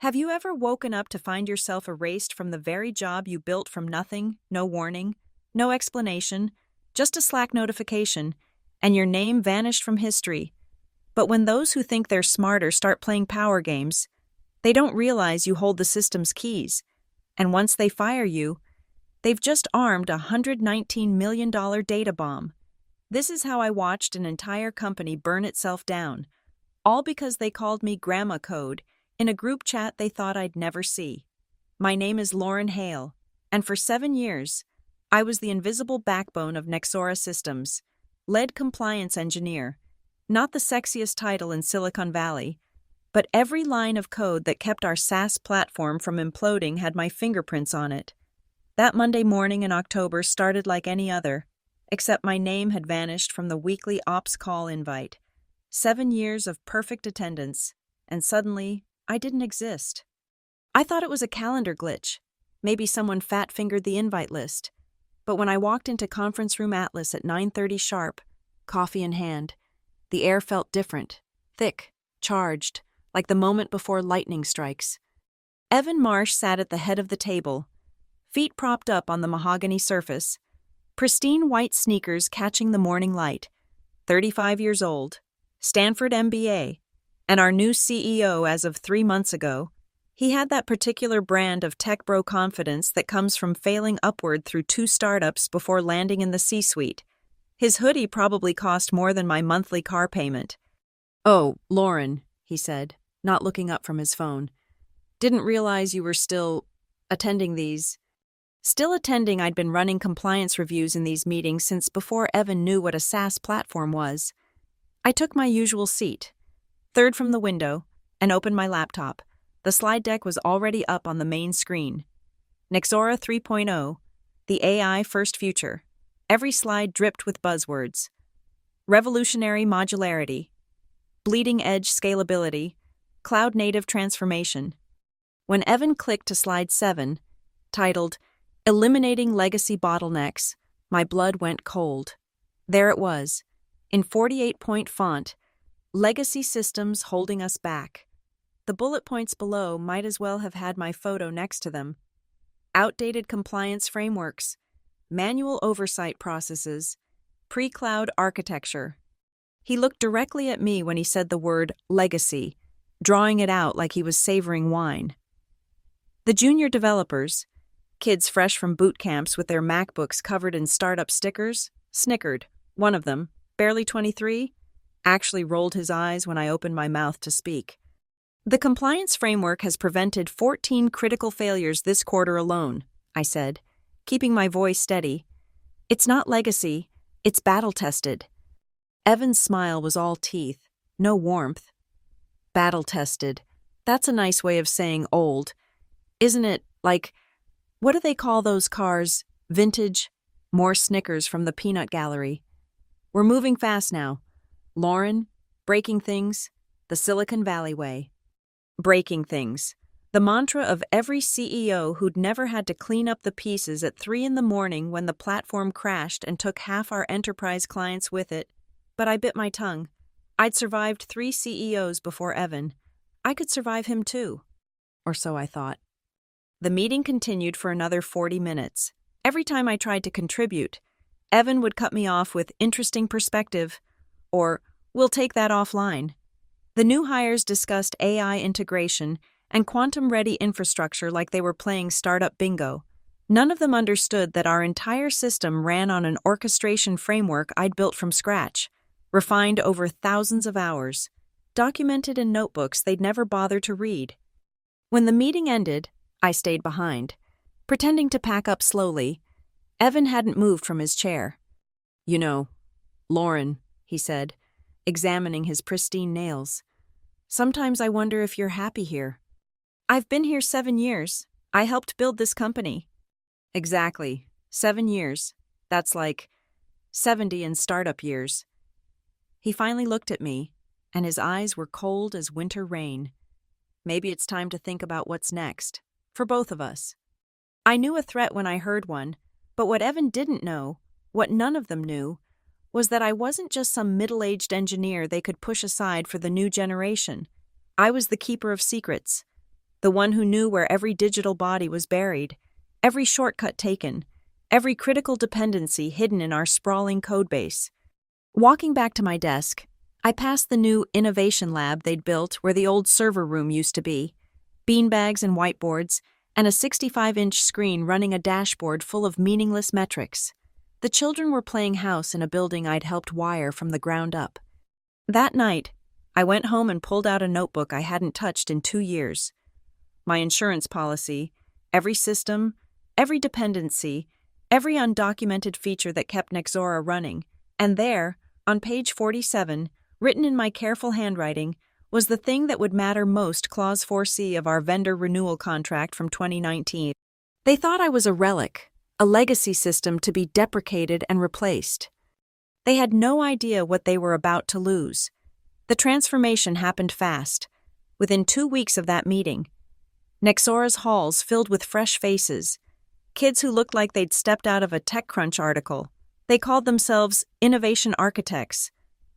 Have you ever woken up to find yourself erased from the very job you built from nothing, no warning, no explanation, just a Slack notification, and your name vanished from history? But when those who think they're smarter start playing power games, they don't realize you hold the system's keys, and once they fire you, they've just armed a $119 million data bomb. This is how I watched an entire company burn itself down, all because they called me Grandma Code in a group chat they thought I'd never see. My name is Lauren Hale, and for 7 years, I was the invisible backbone of Nexora Systems, lead compliance engineer, not the sexiest title in Silicon Valley, but every line of code that kept our SaaS platform from imploding had my fingerprints on it. That Monday morning in October started like any other, except my name had vanished from the weekly ops call invite. 7 years of perfect attendance, and suddenly, I didn't exist. I thought it was a calendar glitch. Maybe someone fat-fingered the invite list. But when I walked into Conference Room Atlas at 9:30 sharp, coffee in hand, the air felt different, thick, charged, like the moment before lightning strikes. Evan Marsh sat at the head of the table, feet propped up on the mahogany surface, pristine white sneakers catching the morning light, 35 years old, Stanford MBA, and our new CEO as of 3 months ago. He had that particular brand of tech bro confidence that comes from failing upward through 2 startups before landing in the C-suite. His hoodie probably cost more than my monthly car payment. "Oh, Lauren," he said, not looking up from his phone. "Didn't realize you were still attending these." Still attending, I'd been running compliance reviews in these meetings since before Evan knew what a SaaS platform was. I took my usual seat, third from the window, and opened my laptop. The slide deck was already up on the main screen. Nexora 3.0, the AI first future. Every slide dripped with buzzwords. Revolutionary modularity, bleeding-edge scalability, cloud-native transformation. When Evan clicked to slide 7, titled, Eliminating Legacy Bottlenecks, my blood went cold. There it was, in 48-point font, Legacy Systems Holding Us Back. The bullet points below might as well have had my photo next to them. Outdated compliance frameworks, manual oversight processes, pre-cloud architecture. He looked directly at me when he said the word legacy, drawing it out like he was savoring wine. The junior developers, kids fresh from boot camps with their MacBooks covered in startup stickers, snickered. One of them, barely 23, actually rolled his eyes when I opened my mouth to speak. "The compliance framework has prevented 14 critical failures this quarter alone," I said, keeping my voice steady. "It's not legacy, it's battle-tested." Evan's smile was all teeth, no warmth. Battle-tested. That's a nice way of saying old. Isn't it, like, what do they call those cars? Vintage? More Snickers from the peanut gallery. "We're moving fast now. Lauren, breaking things, the Silicon Valley way." Breaking things. The mantra of every CEO who'd never had to clean up the pieces at 3 in the morning when the platform crashed and took half our enterprise clients with it. But I bit my tongue. I'd survived 3 CEOs before Evan. I could survive him too. Or so I thought. The meeting continued for another 40 minutes. Every time I tried to contribute, Evan would cut me off with interesting perspective, or we'll take that offline. The new hires discussed AI integration and quantum-ready infrastructure like they were playing startup bingo. None of them understood that our entire system ran on an orchestration framework I'd built from scratch, refined over thousands of hours, documented in notebooks they'd never bothered to read. When the meeting ended, I stayed behind, pretending to pack up slowly. Evan hadn't moved from his chair. "You know, Lauren," he said, examining his pristine nails, "sometimes I wonder if you're happy here." "I've been here 7 years. I helped build this company." "Exactly. 7 years. That's like 70 in startup years." He finally looked at me, and his eyes were cold as winter rain. Maybe it's time to think about what's next, for both of us. I knew a threat when I heard one, but what Evan didn't know, what none of them knew, was that I wasn't just some middle-aged engineer they could push aside for the new generation. I was the keeper of secrets, the one who knew where every digital body was buried, every shortcut taken, every critical dependency hidden in our sprawling codebase. Walking back to my desk, I passed the new innovation lab they'd built where the old server room used to be, beanbags and whiteboards, and a 65-inch screen running a dashboard full of meaningless metrics. The children were playing house in a building I'd helped wire from the ground up. That night, I went home and pulled out a notebook I hadn't touched in 2 years. My insurance policy, every system, every dependency, every undocumented feature that kept Nexora running, and there, on page 47, written in my careful handwriting, was the thing that would matter most, Clause 4C of our vendor renewal contract from 2019. They thought I was a relic, a legacy system to be deprecated and replaced. They had no idea what they were about to lose. The transformation happened fast. Within 2 weeks of that meeting, Nexora's halls filled with fresh faces, kids who looked like they'd stepped out of a TechCrunch article. They called themselves innovation architects,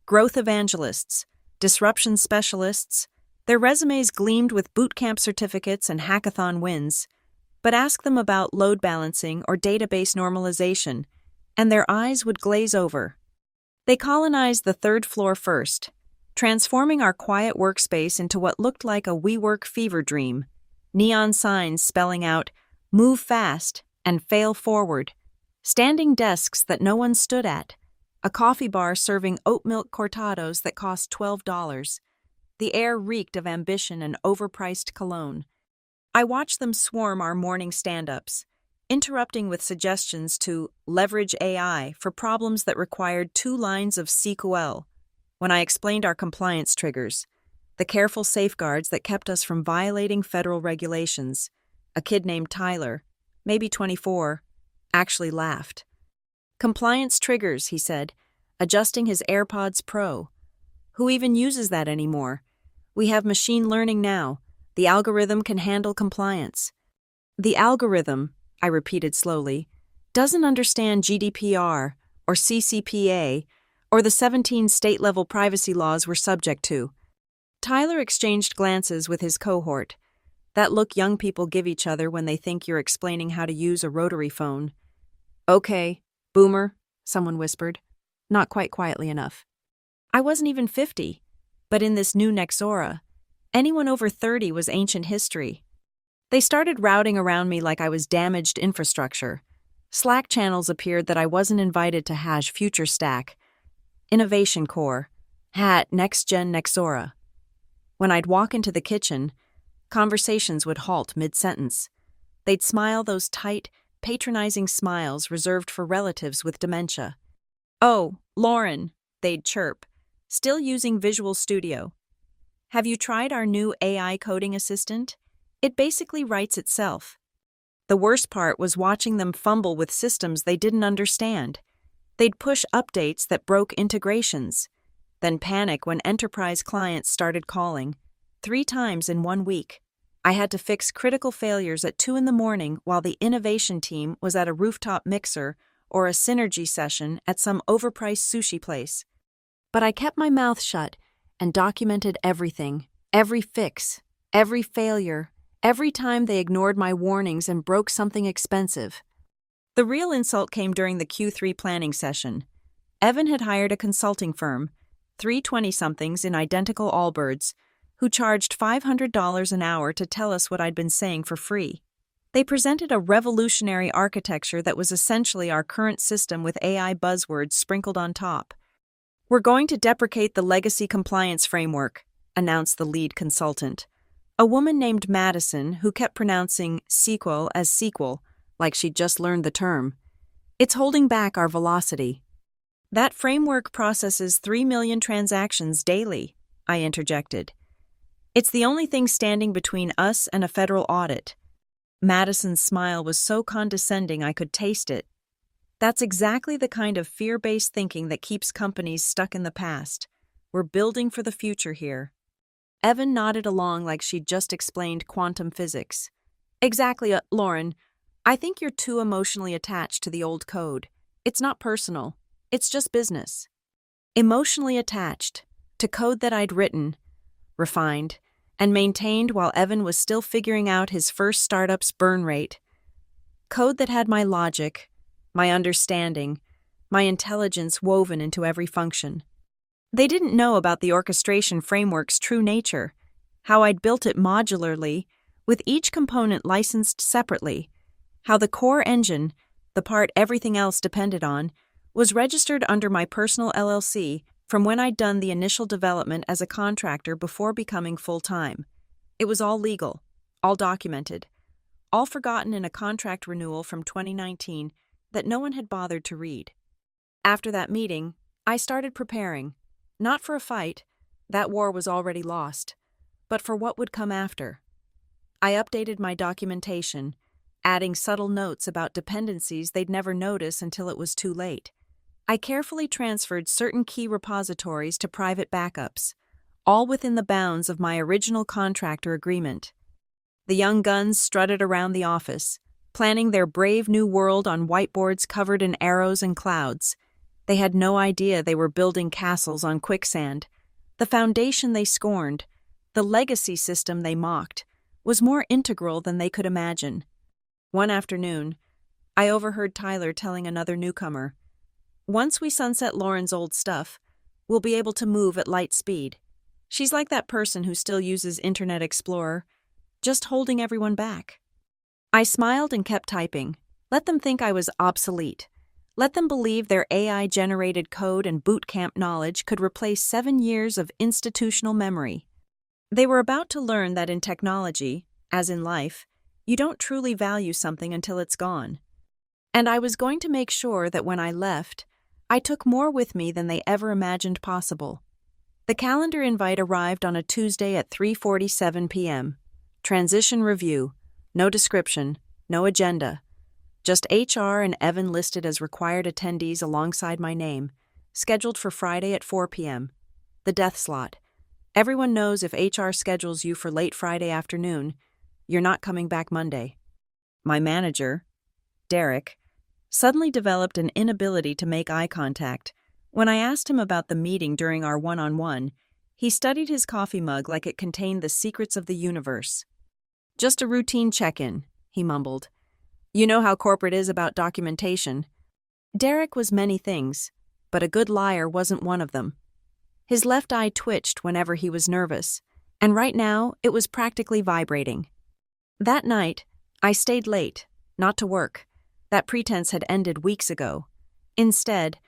growth evangelists, disruption specialists. Their resumes gleamed with bootcamp certificates and hackathon wins. But ask them about load balancing or database normalization, and their eyes would glaze over. They colonized the 3rd floor first, transforming our quiet workspace into what looked like a WeWork fever dream, neon signs spelling out, "Move fast" and "Fail forward," standing desks that no one stood at, a coffee bar serving oat milk cortados that cost $12. The air reeked of ambition and overpriced cologne. I watched them swarm our morning stand-ups, interrupting with suggestions to leverage AI for problems that required 2 lines of SQL. When I explained our compliance triggers, the careful safeguards that kept us from violating federal regulations, a kid named Tyler, maybe 24, actually laughed. "Compliance triggers," he said, adjusting his AirPods Pro. "Who even uses that anymore? We have machine learning now. The algorithm can handle compliance." "The algorithm," I repeated slowly, "doesn't understand GDPR or CCPA or the 17 state-level privacy laws we're subject to." Tyler exchanged glances with his cohort, that look young people give each other when they think you're explaining how to use a rotary phone. "Okay, boomer," someone whispered, not quite quietly enough. I wasn't even 50, but in this new Nexora, anyone over 30 was ancient history. They started routing around me like I was damaged infrastructure. Slack channels appeared that I wasn't invited to hash future stack, Innovation Core, Next Gen Nexora. When I'd walk into the kitchen, conversations would halt mid-sentence. They'd smile those tight, patronizing smiles reserved for relatives with dementia. "Oh, Lauren," they'd chirp, still using Visual Studio. "Have you tried our new AI coding assistant? It basically writes itself." The worst part was watching them fumble with systems they didn't understand. They'd push updates that broke integrations, then panic when enterprise clients started calling, 3 times in 1 week. I had to fix critical failures at 2 a.m. while the innovation team was at a rooftop mixer or a synergy session at some overpriced sushi place. But I kept my mouth shut and documented everything, every fix, every failure, every time they ignored my warnings and broke something expensive. The real insult came during the Q3 planning session. Evan had hired a consulting firm, 3 20-somethings in identical Allbirds, who charged $500 an hour to tell us what I'd been saying for free. They presented a revolutionary architecture that was essentially our current system with AI buzzwords sprinkled on top. "We're going to deprecate the legacy compliance framework," announced the lead consultant, a woman named Madison who kept pronouncing sequel as sequel, like she'd just learned the term. "It's holding back our velocity." "That framework processes 3 million transactions daily," I interjected. "It's the only thing standing between us and a federal audit." Madison's smile was so condescending I could taste it. That's exactly the kind of fear-based thinking that keeps companies stuck in the past. We're building for the future here. Evan nodded along like she'd just explained quantum physics. "Exactly, Lauren. I think you're too emotionally attached to the old code. It's not personal. It's just business." Emotionally attached to code that I'd written, refined, and maintained while Evan was still figuring out his first startup's burn rate. Code that had my logic, my understanding, my intelligence woven into every function. They didn't know about the orchestration framework's true nature, how I'd built it modularly, with each component licensed separately, how the core engine, the part everything else depended on, was registered under my personal LLC from when I'd done the initial development as a contractor before becoming full-time. It was all legal, all documented, all forgotten in a contract renewal from 2019 that no one had bothered to read. After that meeting, I started preparing, not for a fight, that war was already lost, but for what would come after. I updated my documentation, adding subtle notes about dependencies they'd never notice until it was too late. I carefully transferred certain key repositories to private backups, all within the bounds of my original contractor agreement. The young guns strutted around the office, planning their brave new world on whiteboards covered in arrows and clouds. They had no idea they were building castles on quicksand. The foundation they scorned, the legacy system they mocked, was more integral than they could imagine. One afternoon, I overheard Tyler telling another newcomer, "Once we sunset Lauren's old stuff, we'll be able to move at light speed. She's like that person who still uses Internet Explorer, just holding everyone back." I smiled and kept typing. Let them think I was obsolete. Let them believe their AI-generated code and boot camp knowledge could replace 7 years of institutional memory. They were about to learn that in technology, as in life, you don't truly value something until it's gone. And I was going to make sure that when I left, I took more with me than they ever imagined possible. The calendar invite arrived on a Tuesday at 3:47 p.m. Transition review. No description, no agenda. Just HR and Evan listed as required attendees alongside my name, scheduled for Friday at 4 p.m. The death slot. Everyone knows if HR schedules you for late Friday afternoon, you're not coming back Monday. My manager, Derek, suddenly developed an inability to make eye contact. When I asked him about the meeting during our one-on-one, he studied his coffee mug like it contained the secrets of the universe. "Just a routine check-in," he mumbled. "You know how corporate is about documentation." Derek was many things, but a good liar wasn't one of them. His left eye twitched whenever he was nervous, and right now it was practically vibrating. That night, I stayed late, not to work. That pretense had ended weeks ago. Instead,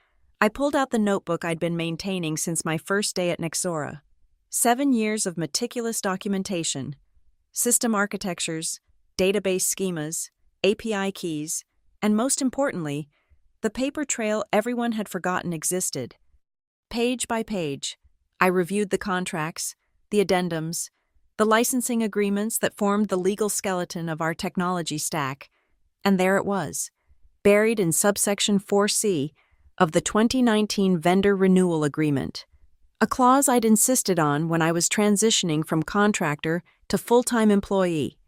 I pulled out the notebook I'd been maintaining since my first day at Nexora. 7 years of meticulous documentation, system architectures, database schemas, API keys, and most importantly, the paper trail everyone had forgotten existed. Page by page, I reviewed the contracts, the addendums, the licensing agreements that formed the legal skeleton of our technology stack, and there it was, buried in subsection 4C of the 2019 Vendor Renewal Agreement, a clause I'd insisted on when I was transitioning from contractor to full-time employee.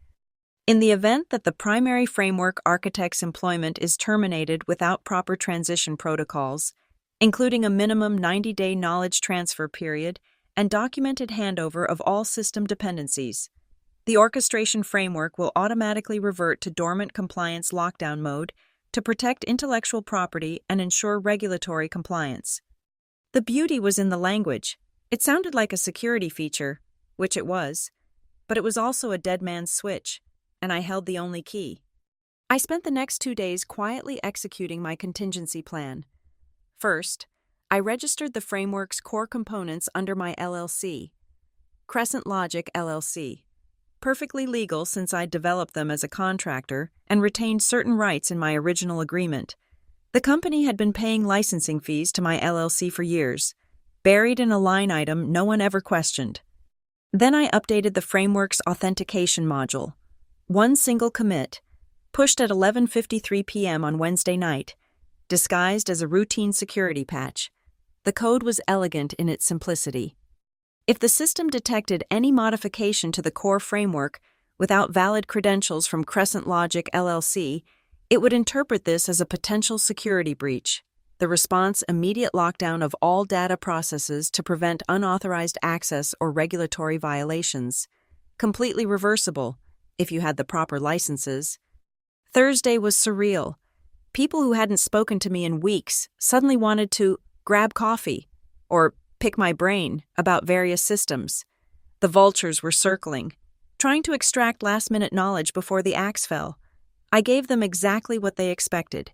In the event that the primary framework architect's employment is terminated without proper transition protocols, including a minimum 90-day knowledge transfer period and documented handover of all system dependencies, the orchestration framework will automatically revert to dormant compliance lockdown mode to protect intellectual property and ensure regulatory compliance. The beauty was in the language. It sounded like a security feature, which it was, but it was also a dead man's switch, and I held the only key. I spent the next 2 days quietly executing my contingency plan. First, I registered the framework's core components under my LLC, Crescent Logic LLC. Perfectly legal since I'd developed them as a contractor and retained certain rights in my original agreement. The company had been paying licensing fees to my LLC for years, buried in a line item no one ever questioned. Then I updated the framework's authentication module. One single commit, pushed at 11:53 p.m. on Wednesday night, disguised as a routine security patch. The code was elegant in its simplicity. If the system detected any modification to the core framework without valid credentials from Crescent Logic LLC, it would interpret this as a potential security breach. The response: immediate lockdown of all data processes to prevent unauthorized access or regulatory violations. completely reversible, if you had the proper licenses. Thursday was surreal. People who hadn't spoken to me in weeks suddenly wanted to grab coffee or pick my brain about various systems. The vultures were circling, trying to extract last-minute knowledge before the axe fell. I gave them exactly what they expected: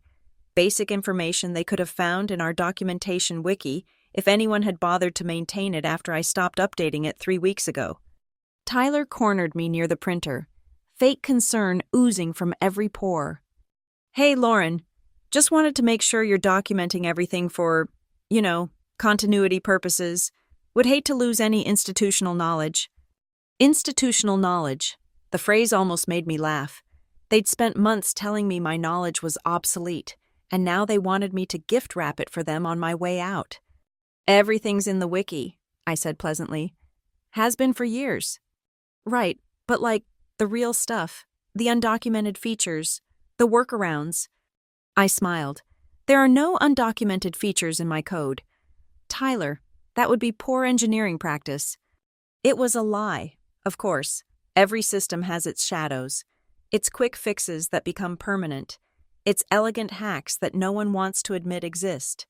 basic information they could have found in our documentation wiki if anyone had bothered to maintain it after I stopped updating it 3 weeks ago. Tyler cornered me near the printer, fake concern oozing from every pore. "Hey, Lauren, just wanted to make sure you're documenting everything for, continuity purposes. Would hate to lose any institutional knowledge." Institutional knowledge. The phrase almost made me laugh. They'd spent months telling me my knowledge was obsolete, and now they wanted me to gift wrap it for them on my way out. "Everything's in the wiki," I said pleasantly. "Has been for years." "Right, but the real stuff, the undocumented features, the workarounds." I smiled. "There are no undocumented features in my code." "Tyler, that would be poor engineering practice." It was a lie, of course. Every system has its shadows. Its quick fixes that become permanent. Its elegant hacks that no one wants to admit exist.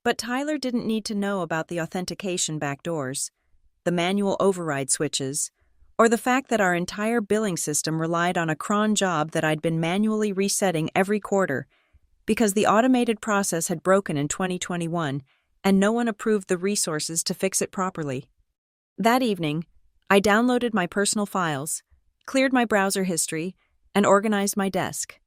But Tyler didn't need to know about the authentication backdoors, the manual override switches, or the fact that our entire billing system relied on a cron job that I'd been manually resetting every quarter, because the automated process had broken in 2021 and no one approved the resources to fix it properly. That evening, I downloaded my personal files, cleared my browser history, and organized my desk.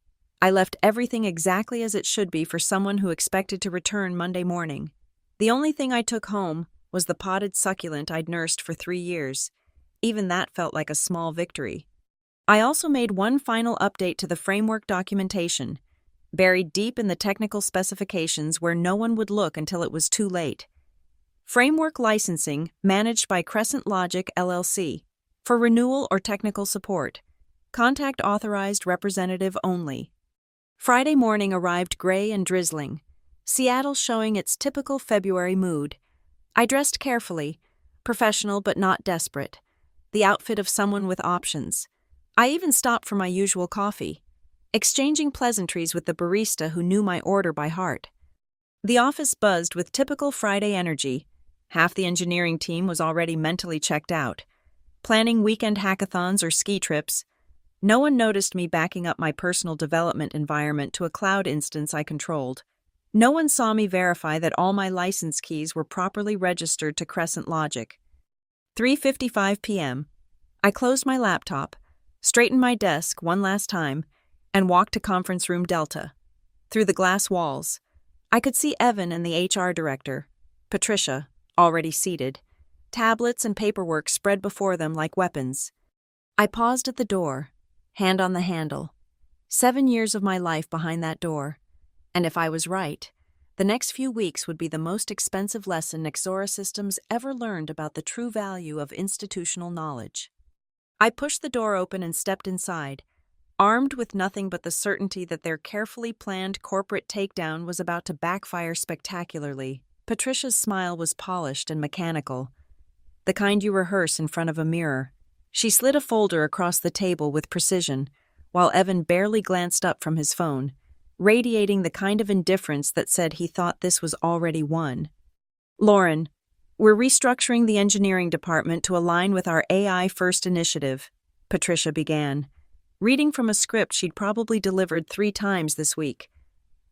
I left everything exactly as it should be for someone who expected to return Monday morning. The only thing I took home was the potted succulent I'd nursed for 3 years. Even that felt like a small victory. I also made one final update to the framework documentation, buried deep in the technical specifications where no one would look until it was too late. Framework licensing managed by Crescent Logic LLC. For renewal or technical support. Contact authorized representative only. Friday morning arrived gray and drizzling, Seattle showing its typical February mood. I dressed carefully, professional but not desperate, the outfit of someone with options. I even stopped for my usual coffee, exchanging pleasantries with the barista who knew my order by heart. The office buzzed with typical Friday energy. Half the engineering team was already mentally checked out, planning weekend hackathons or ski trips. No one noticed me backing up my personal development environment to a cloud instance I controlled. No one saw me verify that all my license keys were properly registered to Crescent Logic. 3:55 p.m. I closed my laptop, straightened my desk one last time, and walked to conference room Delta. Through the glass walls, I could see Evan and the HR director, Patricia, already seated, tablets and paperwork spread before them like weapons. I paused at the door, hand on the handle. 7 years of my life behind that door. And if I was right, the next few weeks would be the most expensive lesson Nexora Systems ever learned about the true value of institutional knowledge. I pushed the door open and stepped inside, armed with nothing but the certainty that their carefully planned corporate takedown was about to backfire spectacularly. Patricia's smile was polished and mechanical, the kind you rehearse in front of a mirror. She slid a folder across the table with precision, while Evan barely glanced up from his phone, radiating the kind of indifference that said he thought this was already won. "Lauren, we're restructuring the engineering department to align with our AI-first initiative," Patricia began, reading from a script she'd probably delivered 3 times this week.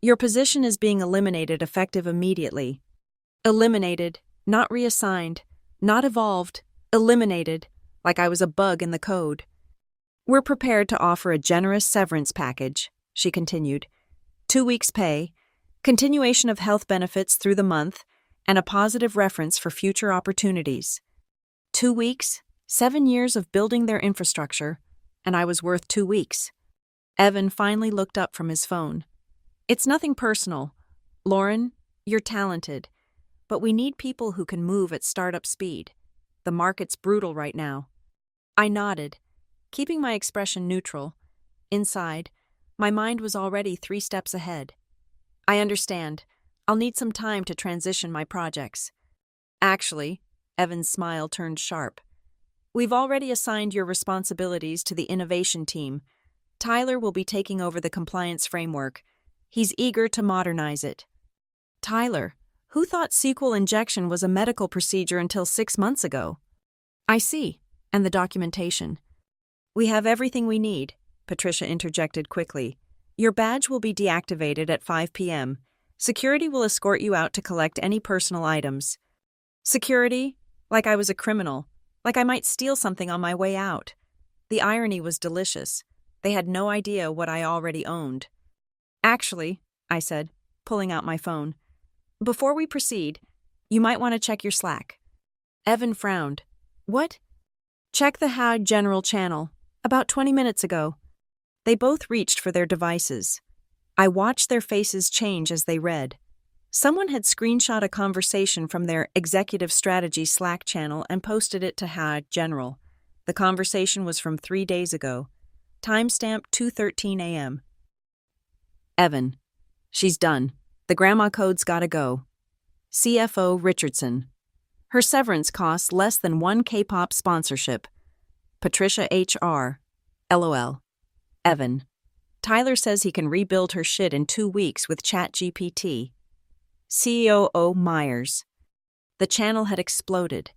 "Your position is being eliminated effective immediately." Eliminated, not reassigned, not evolved, eliminated, like I was a bug in the code. "We're prepared to offer a generous severance package," she continued. 2 weeks' pay, continuation of health benefits through the month, and a positive reference for future opportunities. 2 weeks, 7 years of building their infrastructure, and I was worth 2 weeks. Evan finally looked up from his phone. "It's nothing personal. Lauren, you're talented, but we need people who can move at startup speed. The market's brutal right now." I nodded, keeping my expression neutral. Inside, my mind was already 3 steps ahead. "I understand. I'll need some time to transition my projects." "Actually," Evan's smile turned sharp, We've already assigned your responsibilities to the innovation team. Tyler will be taking over the compliance framework. He's eager to modernize it. Tyler, who thought SQL injection was a medical procedure until 6 months ago? I see. And the documentation. We have everything we need, Patricia interjected quickly. Your badge will be deactivated at 5 p.m. Security will escort you out to collect any personal items. Security? Like I was a criminal. Like I might steal something on my way out. The irony was delicious. They had no idea what I already owned. Actually, I said, pulling out my phone, before we proceed, you might want to check your Slack. Evan frowned. What? Check the HUD general channel. About 20 minutes ago. They both reached for their devices. I watched their faces change as they read. Someone had screenshot a conversation from their executive strategy Slack channel and posted it to HUD general. The conversation was from 3 days ago. Timestamp 2:13 a.m. Evan. She's done. The grandma code's gotta go. CFO Richardson. Her severance costs less than one K-pop sponsorship. Patricia HR. LOL. Evan. Tyler says he can rebuild her shit in 2 weeks with ChatGPT. COO Myers. The channel had exploded.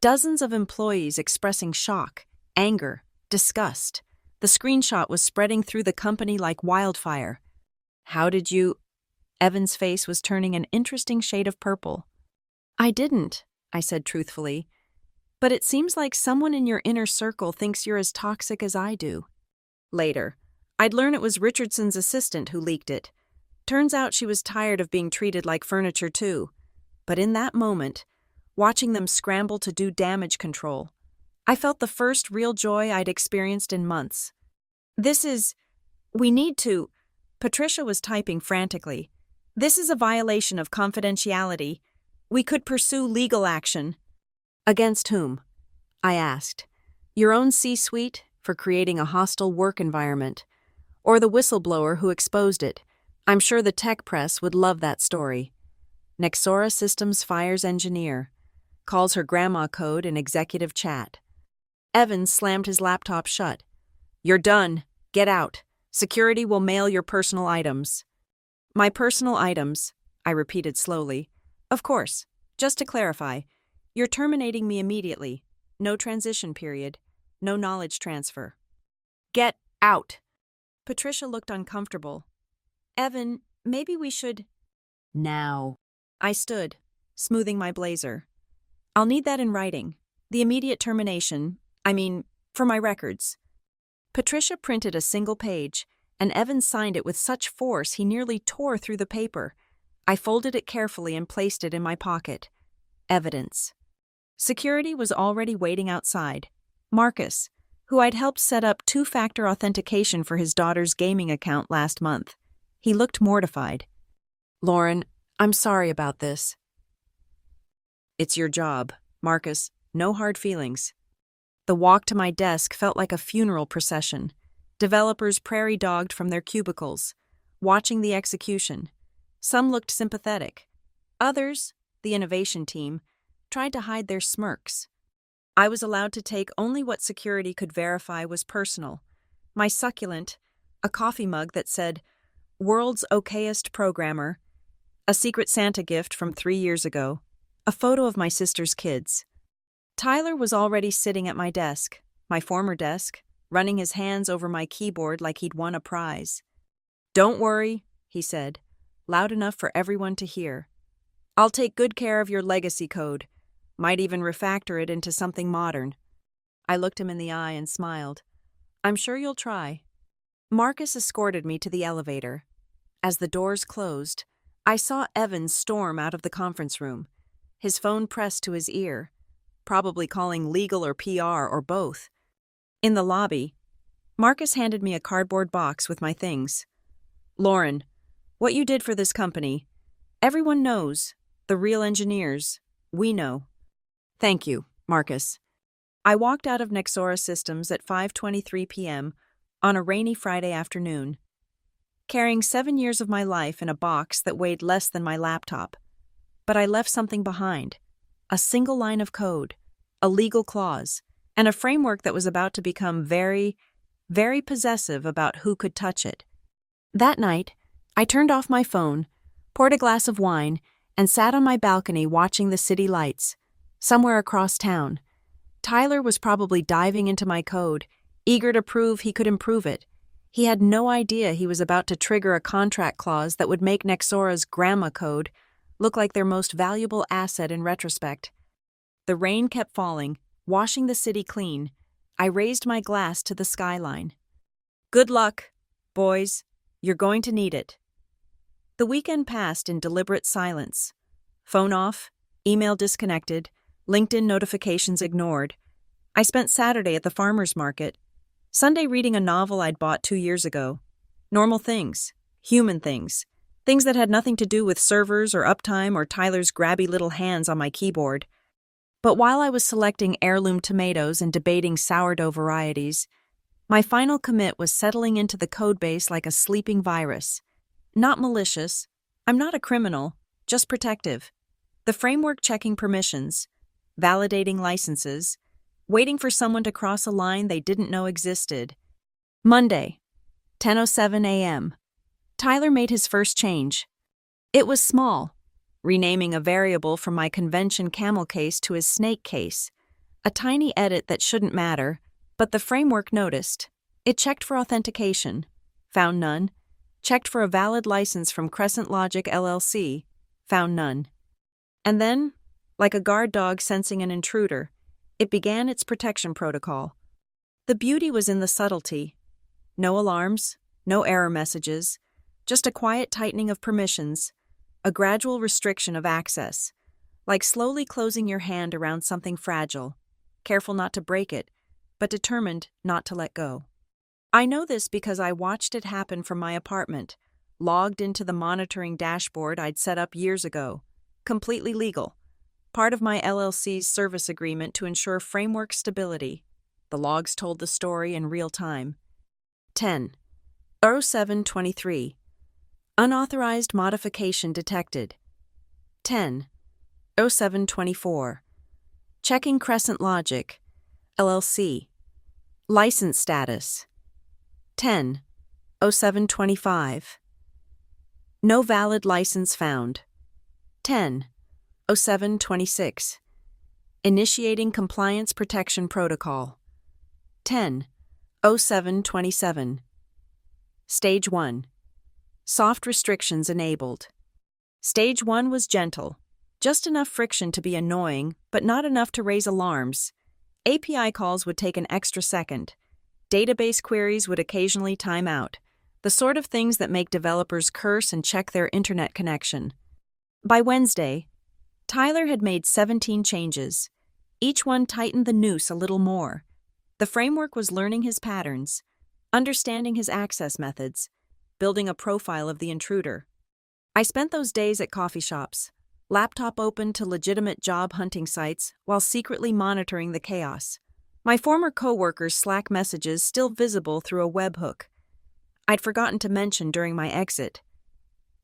Dozens of employees expressing shock, anger, disgust. The screenshot was spreading through the company like wildfire. How did you... Evan's face was turning an interesting shade of purple. I didn't, I said truthfully. But it seems like someone in your inner circle thinks you're as toxic as I do. Later, I'd learn it was Richardson's assistant who leaked it. Turns out she was tired of being treated like furniture too. But in that moment, watching them scramble to do damage control, I felt the first real joy I'd experienced in months. We need to... Patricia was typing frantically. This is a violation of confidentiality. We could pursue legal action. Against whom? I asked. Your own C-suite for creating a hostile work environment, or the whistleblower who exposed it. I'm sure the tech press would love that story. Nexora Systems fires engineer. Calls her grandma code in executive chat. Evans slammed his laptop shut. You're done. Get out. Security will mail your personal items. My personal items, I repeated slowly. Of course. Just to clarify, you're terminating me immediately. No transition period. No knowledge transfer. Get out. Patricia looked uncomfortable. Evan, maybe we should... Now. I stood, smoothing my blazer. I'll need that in writing. The immediate termination, for my records. Patricia printed a single page, and Evan signed it with such force he nearly tore through the paper. I folded it carefully and placed it in my pocket. Evidence. Security was already waiting outside. Marcus, who I'd helped set up 2-factor authentication for his daughter's gaming account last month. He looked mortified. Lauren, I'm sorry about this. It's your job, Marcus. No hard feelings. The walk to my desk felt like a funeral procession. Developers prairie-dogged from their cubicles, watching the execution. Some looked sympathetic. Others, the innovation team, tried to hide their smirks. I was allowed to take only what security could verify was personal. My succulent, a coffee mug that said, World's Okayest Programmer, a Secret Santa gift from 3 years ago, a photo of my sister's kids. Tyler was already sitting at my desk, my former desk, running his hands over my keyboard like he'd won a prize. Don't worry, he said, loud enough for everyone to hear. I'll take good care of your legacy code, might even refactor it into something modern. I looked him in the eye and smiled. I'm sure you'll try. Marcus escorted me to the elevator. As the doors closed, I saw Evan storm out of the conference room, his phone pressed to his ear, probably calling legal or PR or both. In the lobby, Marcus handed me a cardboard box with my things. Lauren, what you did for this company, everyone knows, the real engineers, we know. Thank you, Marcus. I walked out of Nexora Systems at 5:23 p.m. on a rainy Friday afternoon, carrying 7 years of my life in a box that weighed less than my laptop. But I left something behind. A single line of code, a legal clause, and a framework that was about to become very, very possessive about who could touch it. That night, I turned off my phone, poured a glass of wine, and sat on my balcony watching the city lights. Somewhere across town, Tyler was probably diving into my code, eager to prove he could improve it. He had no idea he was about to trigger a contract clause that would make Nexora's grandma code look like their most valuable asset in retrospect. The rain kept falling, washing the city clean. I raised my glass to the skyline. Good luck, boys. You're going to need it. The weekend passed in deliberate silence. Phone off, email disconnected, LinkedIn notifications ignored. I spent Saturday at the farmer's market, Sunday reading a novel I'd bought 2 years ago. Normal things, human things, things that had nothing to do with servers or uptime or Tyler's grabby little hands on my keyboard. But while I was selecting heirloom tomatoes and debating sourdough varieties, my final commit was settling into the codebase like a sleeping virus. Not malicious, I'm not a criminal, just protective. The framework checking permissions, validating licenses, waiting for someone to cross a line they didn't know existed. Monday, 10:07 a.m. Tyler made his first change. It was small, renaming a variable from my convention camel case to his snake case. A tiny edit that shouldn't matter, but the framework noticed. It checked for authentication, found none, checked for a valid license from Crescent Logic LLC, found none. And then, like a guard dog sensing an intruder, it began its protection protocol. The beauty was in the subtlety. No alarms, no error messages, just a quiet tightening of permissions, a gradual restriction of access, like slowly closing your hand around something fragile, careful not to break it, but determined not to let go. I know this because I watched it happen from my apartment, logged into the monitoring dashboard I'd set up years ago, completely legal, part of my LLC's service agreement to ensure framework stability. The logs told the story in real time. 10:07:23. Unauthorized modification detected. 10:07:24. Checking Crescent Logic, LLC. License status. 10:07:25. No valid license found. 10:07:26. Initiating compliance protection protocol. 10:07:27. Stage 1. Soft restrictions enabled. Stage 1 was gentle, just enough friction to be annoying, but not enough to raise alarms. API calls would take an extra second. Database queries would occasionally time out, the sort of things that make developers curse and check their internet connection. By Wednesday, Tyler had made 17 changes. Each one tightened the noose a little more. The framework was learning his patterns, understanding his access methods, building a profile of the intruder. I spent those days at coffee shops, laptop open to legitimate job hunting sites while secretly monitoring the chaos. My former coworkers' Slack messages still visible through a webhook. I'd forgotten to mention during my exit.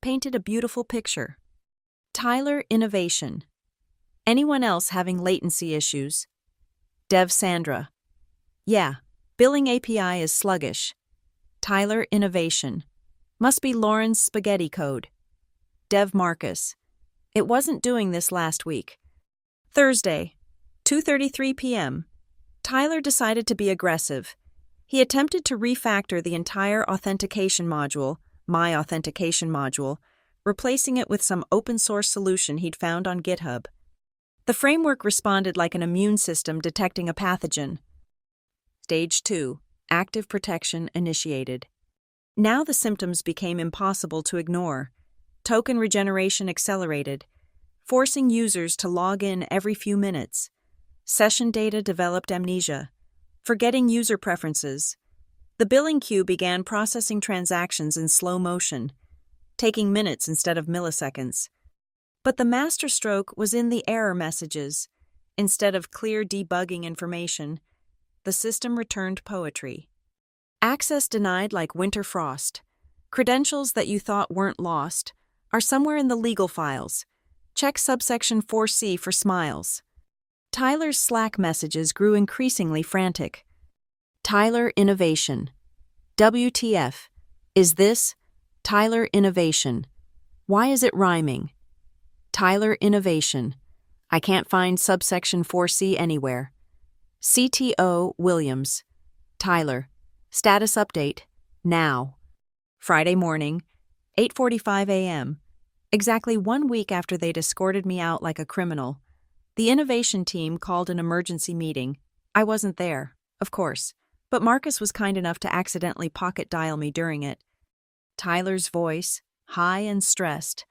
Painted a beautiful picture. Tyler innovation. Anyone else having latency issues? Dev Sandra. Yeah, billing API is sluggish. Tyler innovation. Must be Lauren's spaghetti code. Dev Marcus. It wasn't doing this last week. Thursday, 2:33 p.m. Tyler decided to be aggressive. He attempted to refactor the entire authentication module, my authentication module, replacing it with some open-source solution he'd found on GitHub. The framework responded like an immune system detecting a pathogen. Stage 2. Active protection initiated. Now the symptoms became impossible to ignore. Token regeneration accelerated, forcing users to log in every few minutes. Session data developed amnesia, forgetting user preferences. The billing queue began processing transactions in slow motion, taking minutes instead of milliseconds. But the masterstroke was in the error messages. Instead of clear debugging information, the system returned poetry. Access denied like winter frost. Credentials that you thought weren't lost are somewhere in the legal files. Check subsection 4C for smiles. Tyler's Slack messages grew increasingly frantic. Tyler Innovation. WTF. Is this Tyler Innovation? Why is it rhyming? Tyler Innovation. I can't find subsection 4C anywhere. CTO Williams. Tyler. Status update. Now. Friday morning, 8:45 a.m. Exactly 1 week after they'd escorted me out like a criminal. The innovation team called an emergency meeting. I wasn't there, of course, but Marcus was kind enough to accidentally pocket dial me during it. Tyler's voice, high and stressed.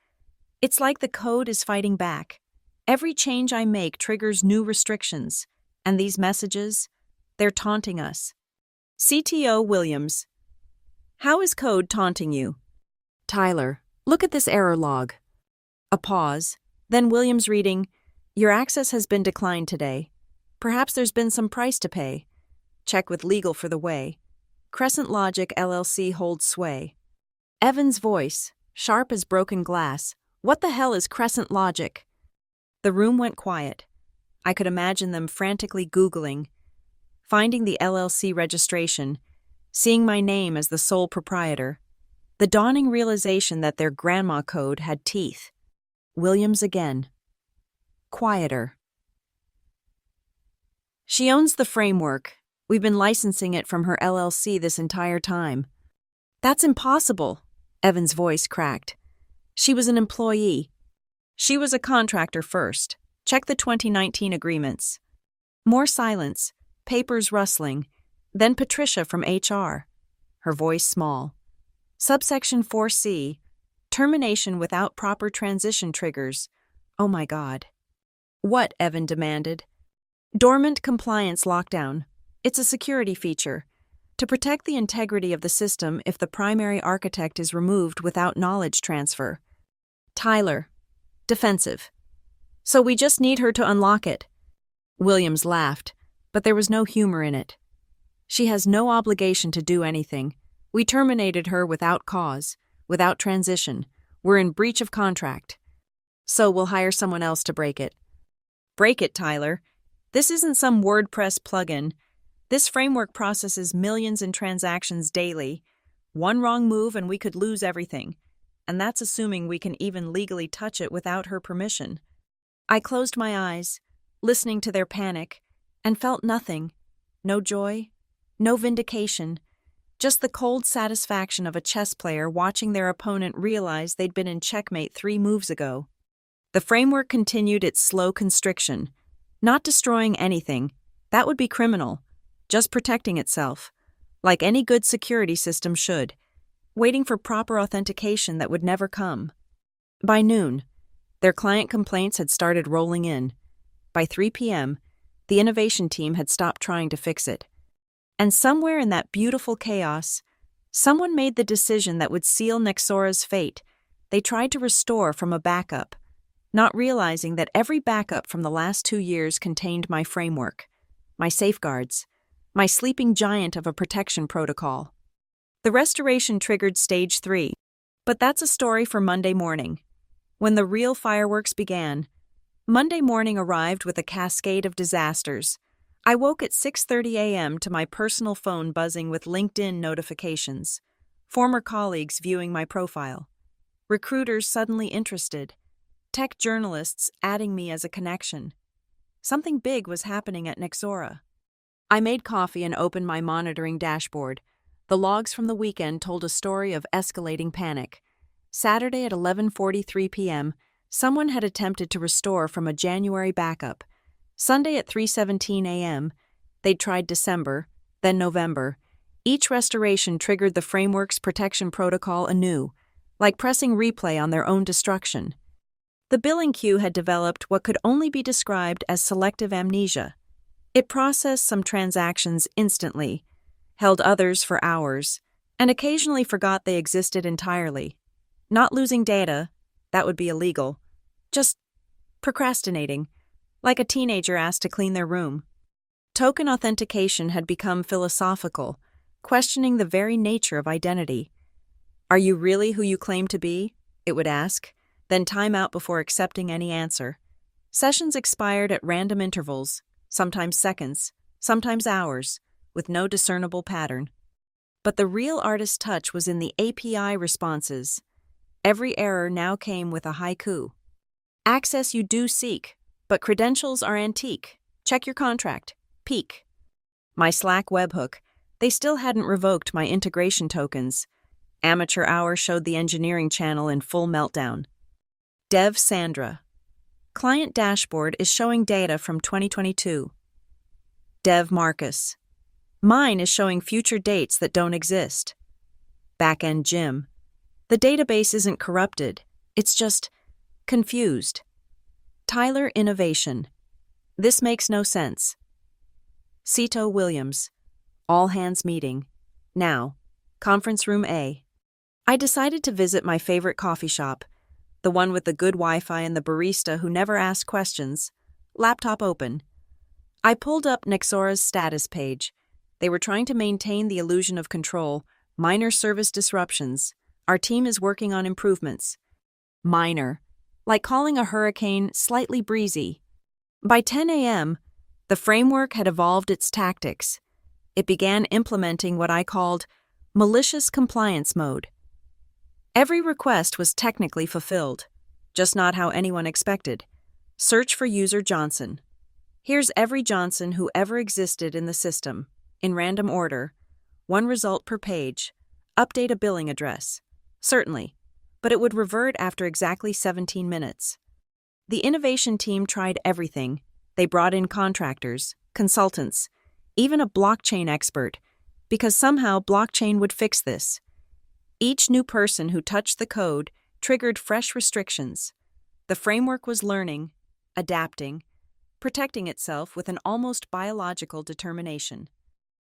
It's like the code is fighting back. Every change I make triggers new restrictions, and these messages, they're taunting us. CTO Williams. How is code taunting you? Tyler, look at this error log. A pause, then Williams reading, your access has been declined today. Perhaps there's been some price to pay. Check with legal for the way. Crescent Logic LLC holds sway. Evan's voice, sharp as broken glass. What the hell is Crescent Logic? The room went quiet. I could imagine them frantically Googling, finding the LLC registration, seeing my name as the sole proprietor, the dawning realization that their grandma code had teeth. Williams again. Quieter. She owns the framework. We've been licensing it from her LLC this entire time. That's impossible, Evan's voice cracked. She was an employee. She was a contractor first. Check the 2019 agreements. More silence, papers rustling, then Patricia from HR. Her voice small. Subsection 4C, termination without proper transition triggers. Oh my God. What? Evan demanded. Dormant compliance lockdown. It's a security feature to protect the integrity of the system if the primary architect is removed without knowledge transfer. Tyler. Defensive. So we just need her to unlock it. Williams laughed, but there was no humor in it. She has no obligation to do anything. We terminated her without cause, without transition. We're in breach of contract. So we'll hire someone else to break it. Break it, Tyler. This isn't some WordPress plugin. This framework processes millions in transactions daily. One wrong move and we could lose everything. And that's assuming we can even legally touch it without her permission. I closed my eyes, listening to their panic, and felt nothing. No joy, no vindication, just the cold satisfaction of a chess player watching their opponent realize they'd been in checkmate 3 moves ago. The framework continued its slow constriction, not destroying anything. That would be criminal, just protecting itself, like any good security system should, waiting for proper authentication that would never come. By noon, their client complaints had started rolling in. By 3 p.m., the innovation team had stopped trying to fix it. And somewhere in that beautiful chaos, someone made the decision that would seal Nexora's fate. They tried to restore from a backup, not realizing that every backup from the last 2 years contained my framework, my safeguards, my sleeping giant of a protection protocol. The restoration triggered stage 3, but that's a story for Monday morning. When the real fireworks began, Monday morning arrived with a cascade of disasters. I woke at 6:30 a.m. to my personal phone buzzing with LinkedIn notifications, former colleagues viewing my profile, recruiters suddenly interested, tech journalists adding me as a connection. Something big was happening at Nexora. I made coffee and opened my monitoring dashboard. The logs from the weekend told a story of escalating panic. Saturday at 11:43 p.m., someone had attempted to restore from a January backup. Sunday at 3:17 a.m., they'd tried December, then November. Each restoration triggered the framework's protection protocol anew, like pressing replay on their own destruction. The billing queue had developed what could only be described as selective amnesia. It processed some transactions instantly, held others for hours, and occasionally forgot they existed entirely. Not losing data, that would be illegal. Just procrastinating, like a teenager asked to clean their room. Token authentication had become philosophical, questioning the very nature of identity. Are you really who you claim to be? It would ask, then time out before accepting any answer. Sessions expired at random intervals, sometimes seconds, sometimes hours, with no discernible pattern. But the real artist's touch was in the API responses. Every error now came with a haiku. Access you do seek, but credentials are antique. Check your contract. Peak. My Slack webhook, they still hadn't revoked my integration tokens. Amateur Hour showed the engineering channel in full meltdown. Dev Sandra. Client dashboard is showing data from 2022. Dev Marcus. Mine is showing future dates that don't exist. Backend Jim. The database isn't corrupted, it's just confused. Tyler Innovation. This makes no sense. Cito Williams. All hands meeting. Now. Conference room A. I decided to visit my favorite coffee shop, the one with the good Wi-Fi and the barista who never asked questions. Laptop open. I pulled up Nexora's status page. They were trying to maintain the illusion of control. Minor service disruptions. Our team is working on improvements. Minor. Like calling a hurricane slightly breezy. By 10 a.m., the framework had evolved its tactics. It began implementing what I called malicious compliance mode. Every request was technically fulfilled, just not how anyone expected. Search for user Johnson. Here's every Johnson who ever existed in the system, in random order. One result per page. Update a billing address. Certainly, but it would revert after exactly 17 minutes. The innovation team tried everything. They brought in contractors, consultants, even a blockchain expert, because somehow blockchain would fix this. Each new person who touched the code triggered fresh restrictions. The framework was learning, adapting, protecting itself with an almost biological determination.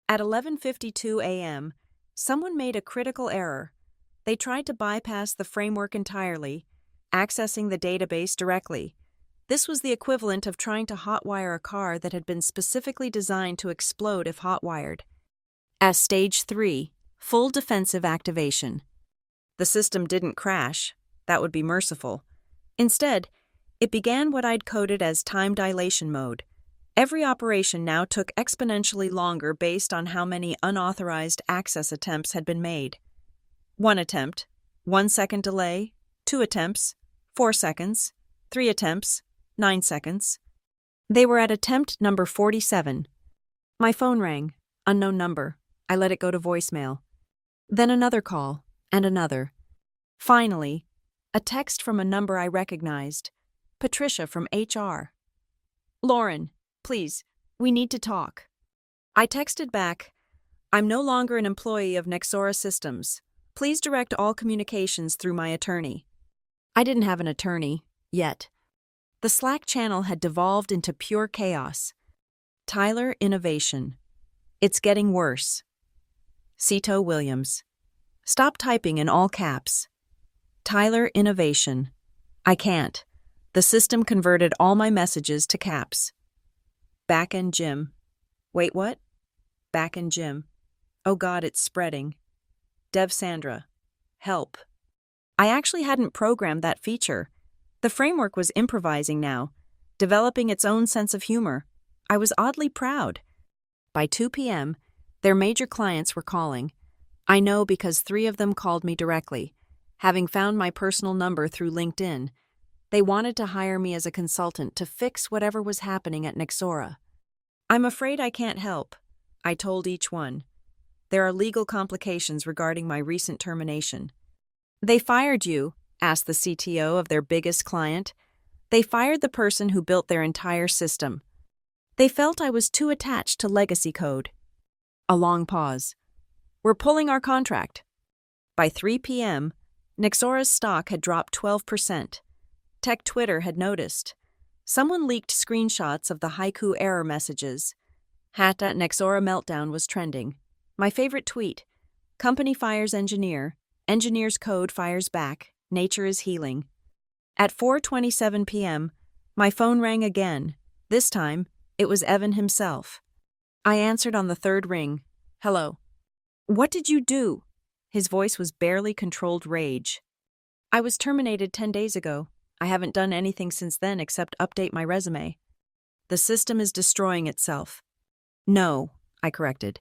At 11:52 a.m., someone made a critical error. They tried to bypass the framework entirely, accessing the database directly. This was the equivalent of trying to hotwire a car that had been specifically designed to explode if hotwired. As stage 3, full defensive activation. The system didn't crash. That would be merciful. Instead, it began what I'd coded as time dilation mode. Every operation now took exponentially longer based on how many unauthorized access attempts had been made. 1 attempt, 1 second delay, 2 attempts, 4 seconds, 3 attempts, 9 seconds. They were at attempt number 47. My phone rang, unknown number. I let it go to voicemail. Then another call, and another. Finally, a text from a number I recognized. Patricia from HR. Lauren, please, we need to talk. I texted back, I'm no longer an employee of Nexora Systems. Please direct all communications through my attorney. I didn't have an attorney, yet. The Slack channel had devolved into pure chaos. Tyler Innovation. It's getting worse. Cito Williams. Stop typing in all caps. Tyler Innovation. I can't. The system converted all my messages to caps. Backend Jim. Wait, what? Backend Jim. Oh God, it's spreading. Dev Sandra. Help. I actually hadn't programmed that feature. The framework was improvising now, developing its own sense of humor. I was oddly proud. By 2 p.m., their major clients were calling. I know because 3 of them called me directly, having found my personal number through LinkedIn. They wanted to hire me as a consultant to fix whatever was happening at Nexora. I'm afraid I can't help, I told each one. There are legal complications regarding my recent termination. They fired you, asked the CTO of their biggest client. They fired the person who built their entire system. They felt I was too attached to legacy code. A long pause. We're pulling our contract. By 3 p.m., Nexora's stock had dropped 12%. Tech Twitter had noticed. Someone leaked screenshots of the haiku error messages. #Nexora meltdown was trending. My favorite tweet. Company fires engineer. Engineer's code fires back. Nature is healing. At 4:27 p.m., my phone rang again. This time, it was Evan himself. I answered on the 3rd ring. Hello. What did you do? His voice was barely controlled rage. I was terminated 10 days ago. I haven't done anything since then except update my resume. The system is destroying itself. No, I corrected.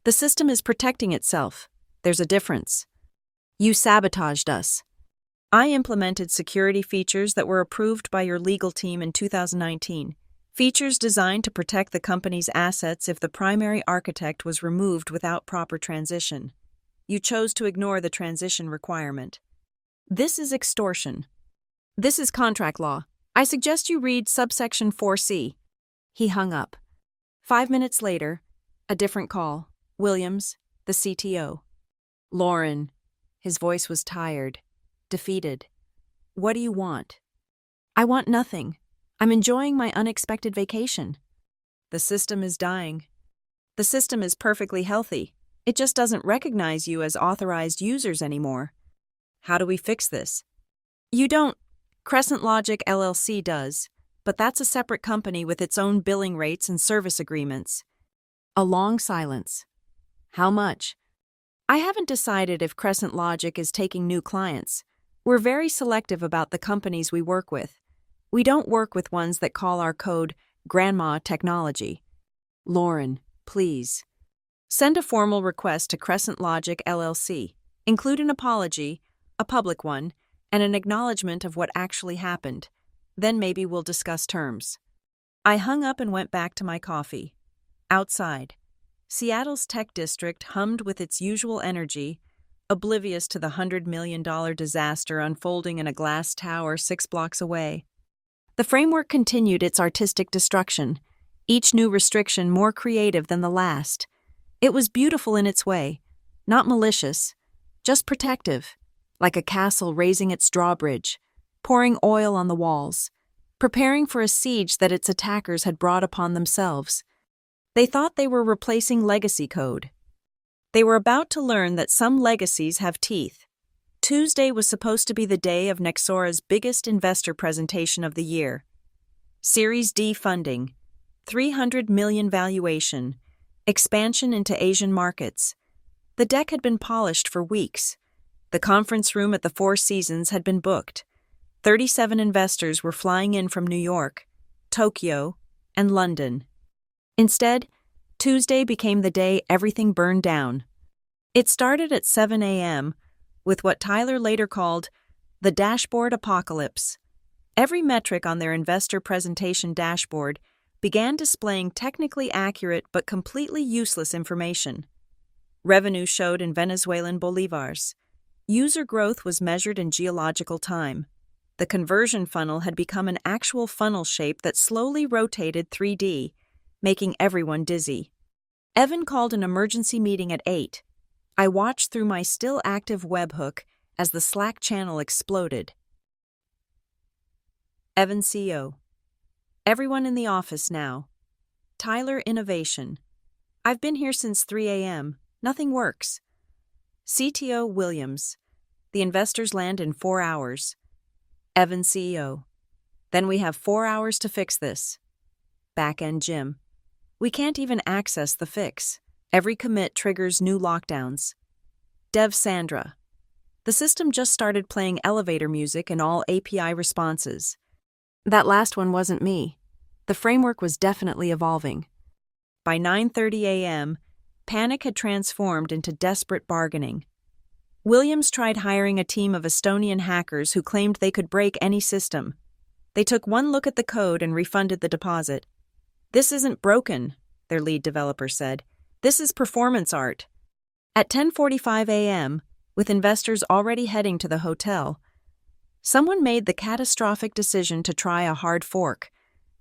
The system is protecting itself. There's a difference. You sabotaged us. I implemented security features that were approved by your legal team in 2019. Features designed to protect the company's assets if the primary architect was removed without proper transition. You chose to ignore the transition requirement. This is extortion. This is contract law. I suggest you read subsection 4C. He hung up. 5 minutes later, a different call. Williams, the CTO. Lauren. His voice was tired, defeated. What do you want? I want nothing. I'm enjoying my unexpected vacation. The system is dying. The system is perfectly healthy. It just doesn't recognize you as authorized users anymore. How do we fix this? You don't. Crescent Logic LLC does, but that's a separate company with its own billing rates and service agreements. A long silence. How much? I haven't decided if Crescent Logic is taking new clients. We're very selective about the companies we work with. We don't work with ones that call our code Grandma Technology. Lauren, please. Send a formal request to Crescent Logic LLC. Include an apology, a public one, and an acknowledgement of what actually happened. Then maybe we'll discuss terms. I hung up and went back to my coffee. Outside, Seattle's tech district hummed with its usual energy, oblivious to the $100 million disaster unfolding in a glass tower 6 blocks away. The framework continued its artistic destruction, each new restriction more creative than the last. It was beautiful in its way, not malicious, just protective, like a castle raising its drawbridge, pouring oil on the walls, preparing for a siege that its attackers had brought upon themselves. They thought they were replacing legacy code. They were about to learn that some legacies have teeth. Tuesday was supposed to be the day of Nexora's biggest investor presentation of the year. Series D funding, $300 million valuation, expansion into Asian markets. The deck had been polished for weeks. The conference room at the Four Seasons had been booked. 37 investors were flying in from New York, Tokyo, and London. Instead, Tuesday became the day everything burned down. It started at 7 a.m., with what Tyler later called the dashboard apocalypse. Every metric on their investor presentation dashboard began displaying technically accurate but completely useless information. Revenue showed in Venezuelan bolivars. User growth was measured in geological time. The conversion funnel had become an actual funnel shape that slowly rotated 3D, making everyone dizzy. Evan called an emergency meeting at 8. I watched through my still-active webhook as the Slack channel exploded. Evan CEO. Everyone in the office now. Tyler Innovation. I've been here since 3 a.m. Nothing works. CTO Williams. The investors land in 4 hours. Evan CEO. Then we have 4 hours to fix this. Back-end Jim. We can't even access the fix. Every commit triggers new lockdowns. Dev Sandra. The system just started playing elevator music in all API responses. That last one wasn't me. The framework was definitely evolving. By 9:30 a.m., panic had transformed into desperate bargaining. Williams tried hiring a team of Estonian hackers who claimed they could break any system. They took one look at the code and refunded the deposit. This isn't broken, their lead developer said. This is performance art. At 10:45 a.m., with investors already heading to the hotel, someone made the catastrophic decision to try a hard fork,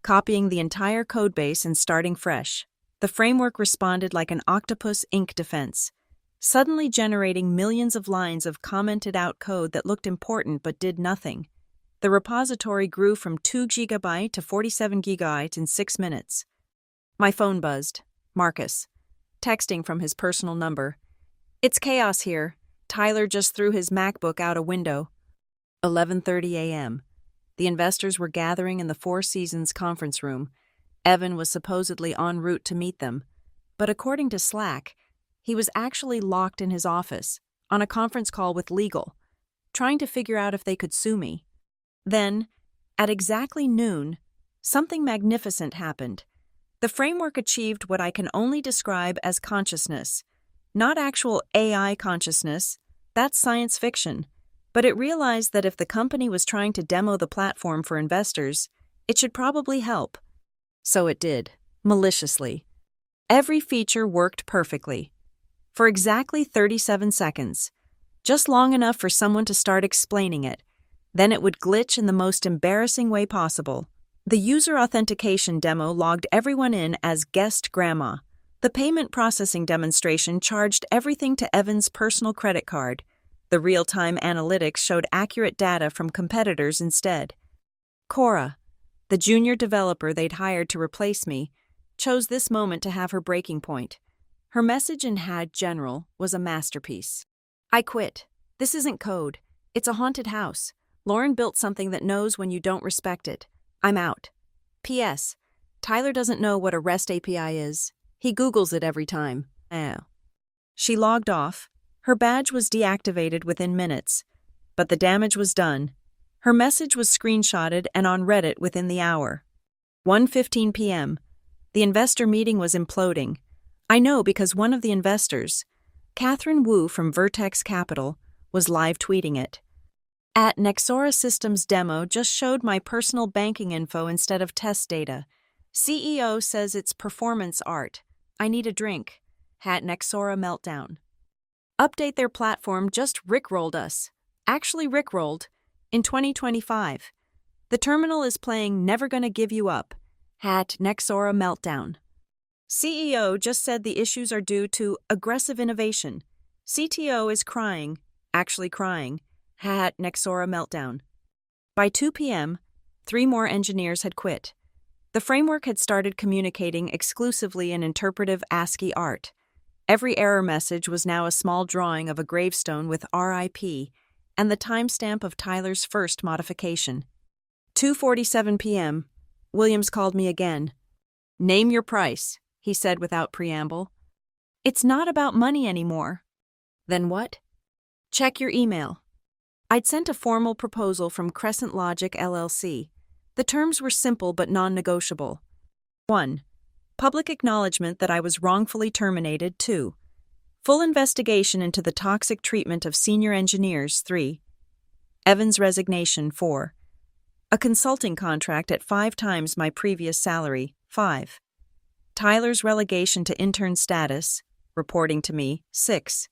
copying the entire codebase and starting fresh. The framework responded like an octopus ink defense, suddenly generating millions of lines of commented-out code that looked important but did nothing. The repository grew from 2 GB to 47 GB in 6 minutes. My phone buzzed. Marcus. Texting from his personal number. It's chaos here. Tyler just threw his MacBook out a window. 11:30 a.m. The investors were gathering in the Four Seasons conference room. Evan was supposedly en route to meet them, but according to Slack, he was actually locked in his office, on a conference call with legal, trying to figure out if they could sue me. Then, at exactly noon, something magnificent happened. The framework achieved what I can only describe as consciousness. Not actual AI consciousness, that's science fiction, but it realized that if the company was trying to demo the platform for investors, it should probably help. So it did, maliciously. Every feature worked perfectly. For exactly 37 seconds, just long enough for someone to start explaining it. Then it would glitch in the most embarrassing way possible. The user authentication demo logged everyone in as guest grandma. The payment processing demonstration charged everything to Evan's personal credit card. The real-time analytics showed accurate data from competitors instead. Cora, the junior developer they'd hired to replace me, chose this moment to have her breaking point. Her message in HAD General was a masterpiece. I quit. This isn't code. It's a haunted house. Lauren built something that knows when you don't respect it. I'm out. P.S. Tyler doesn't know what a REST API is. He Googles it every time. She logged off. Her badge was deactivated within minutes. But the damage was done. Her message was screenshotted and on Reddit within the hour. 1:15 p.m. The investor meeting was imploding. I know because one of the investors, Catherine Wu from Vertex Capital, was live tweeting it. At Nexora Systems demo just showed my personal banking info instead of test data. CEO says it's performance art. I need a drink. At Nexora meltdown. Update their platform just rickrolled us. Actually rickrolled. In 2025. The terminal is playing Never Gonna Give You Up. At Nexora meltdown. CEO just said the issues are due to aggressive innovation. CTO is crying, actually crying. At Nexora meltdown. By 2 p.m., 3 more engineers had quit. The framework had started communicating exclusively in interpretive ASCII art. Every error message was now a small drawing of a gravestone with RIP and the timestamp of Tyler's first modification. 2:47 p.m., Williams called me again. Name your price, he said without preamble. It's not about money anymore. Then what? Check your email. I'd sent a formal proposal from Crescent Logic LLC. The terms were simple but non-negotiable. 1. Public acknowledgement that I was wrongfully terminated. 2. Full investigation into the toxic treatment of senior engineers. 3. Evan's resignation. 4. A consulting contract at 5 times my previous salary. 5. Tyler's relegation to intern status, reporting to me. 6.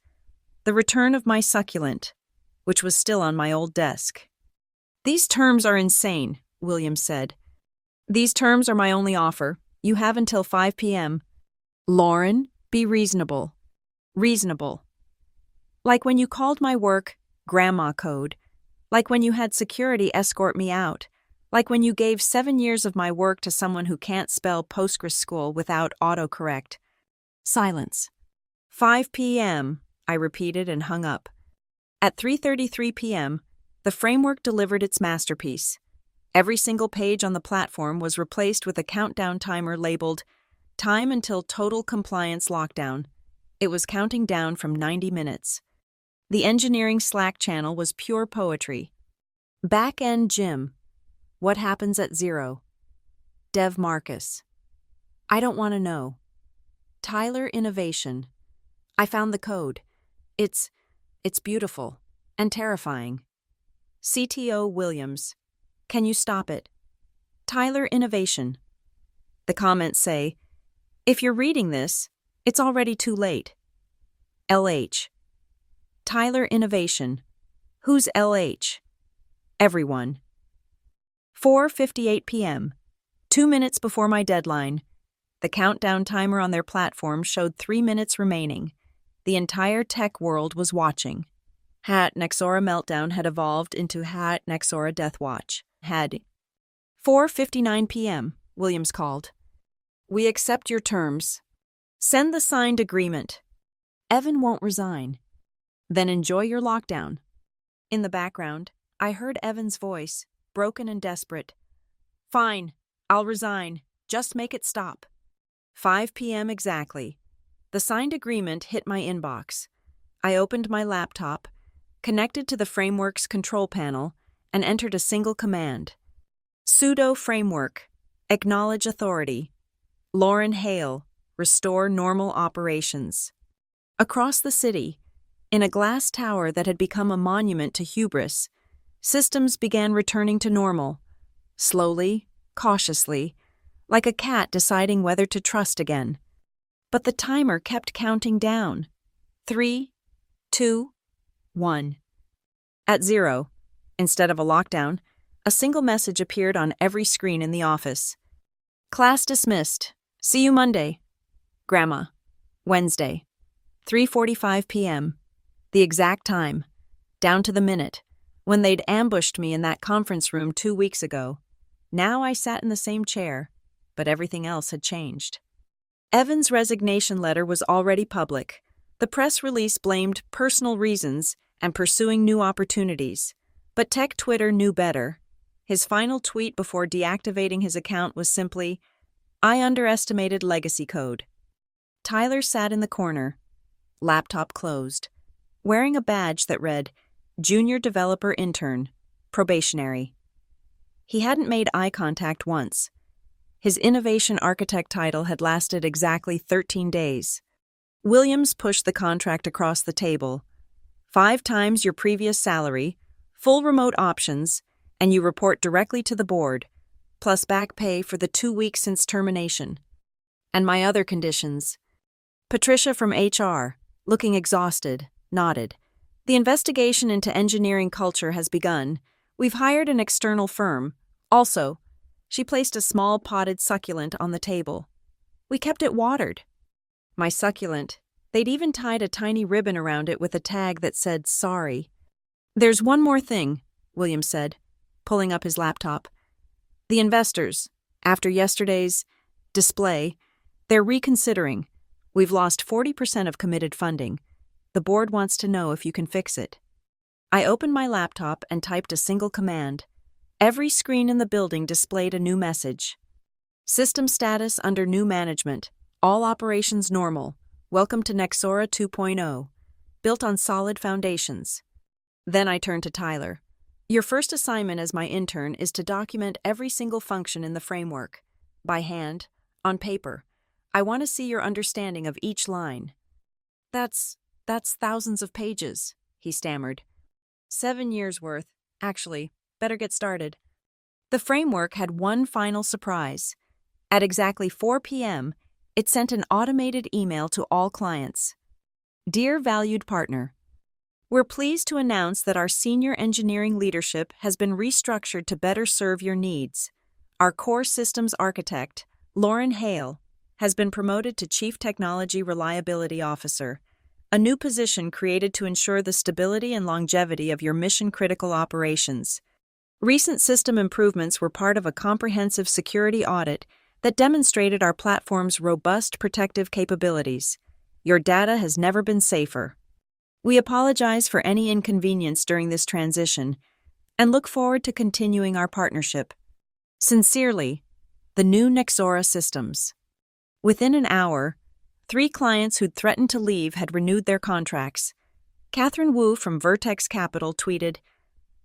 The return of my succulent, which was still on my old desk. These terms are insane, Williams said. These terms are my only offer. You have until 5 p.m. Lauren, be reasonable. Reasonable. Like when you called my work grandma code. Like when you had security escort me out. Like when you gave 7 years of my work to someone who can't spell PostgreSQL without autocorrect. Silence. 5 p.m., I repeated and hung up. At 3:33 p.m., the framework delivered its masterpiece. Every single page on the platform was replaced with a countdown timer labeled Time Until Total Compliance Lockdown. It was counting down from 90 minutes. The engineering Slack channel was pure poetry. Back-end Jim. What happens at 0? Dev Marcus. I don't want to know. Tyler Innovation. I found the code. It's beautiful and terrifying. CTO Williams. Can you stop it? Tyler Innovation. The comments say, if you're reading this, it's already too late. LH. Tyler Innovation. Who's LH? Everyone. 4:58 p.m. 2 minutes before my deadline. The countdown timer on their platform showed 3 minutes remaining. The entire tech world was watching. Hat Nexora Meltdown had evolved into Hat Nexora Death Watch. Had 4:59 p.m., Williams called. We accept your terms. Send the signed agreement. Evan won't resign. Then enjoy your lockdown. In the background, I heard Evan's voice, broken and desperate. Fine, I'll resign. Just make it stop. 5 p.m. exactly. The signed agreement hit my inbox. I opened my laptop, connected to the framework's control panel, and entered a single command. Sudo framework. Acknowledge authority. Lauren Hale. Restore normal operations. Across the city, in a glass tower that had become a monument to hubris, systems began returning to normal, slowly, cautiously, like a cat deciding whether to trust again. But the timer kept counting down. 3, 2, 1. At 0, instead of a lockdown, a single message appeared on every screen in the office. Class dismissed. See you Monday. Grandma. Wednesday. 3:45 p.m. The exact time, down to the minute, when they'd ambushed me in that conference room 2 weeks ago. Now I sat in the same chair, but everything else had changed. Evan's resignation letter was already public. The press release blamed personal reasons and pursuing new opportunities. But tech Twitter knew better. His final tweet before deactivating his account was simply, "I underestimated legacy code." Tyler sat in the corner, laptop closed, wearing a badge that read, Junior Developer Intern, Probationary. He hadn't made eye contact once. His Innovation Architect title had lasted exactly 13 days. Williams pushed the contract across the table. 5 times your previous salary, full remote options, and you report directly to the board, plus back pay for the 2 weeks since termination. And my other conditions. Patricia from HR, looking exhausted, nodded. The investigation into engineering culture has begun. We've hired an external firm. Also, she placed a small potted succulent on the table. We kept it watered. My succulent, they'd even tied a tiny ribbon around it with a tag that said, sorry. There's one more thing, William said, pulling up his laptop. The investors, after yesterday's display, they're reconsidering. We've lost 40% of committed funding. The board wants to know if you can fix it. I opened my laptop and typed a single command. Every screen in the building displayed a new message. System status under new management. All operations normal. Welcome to Nexora 2.0. Built on solid foundations. Then I turned to Tyler. Your first assignment as my intern is to document every single function in the framework. By hand, on paper. I want to see your understanding of each line. That's thousands of pages, he stammered. 7 years' worth. Actually, better get started. The framework had one final surprise. At exactly 4 p.m., it sent an automated email to all clients. Dear valued partner, we're pleased to announce that our senior engineering leadership has been restructured to better serve your needs. Our core systems architect, Lauren Hale, has been promoted to Chief Technology Reliability Officer, a new position created to ensure the stability and longevity of your mission-critical operations. Recent system improvements were part of a comprehensive security audit that demonstrated our platform's robust protective capabilities. Your data has never been safer. We apologize for any inconvenience during this transition and look forward to continuing our partnership. Sincerely, the new Nexora Systems. Within an hour, 3 clients who'd threatened to leave had renewed their contracts. Catherine Wu from Vertex Capital tweeted,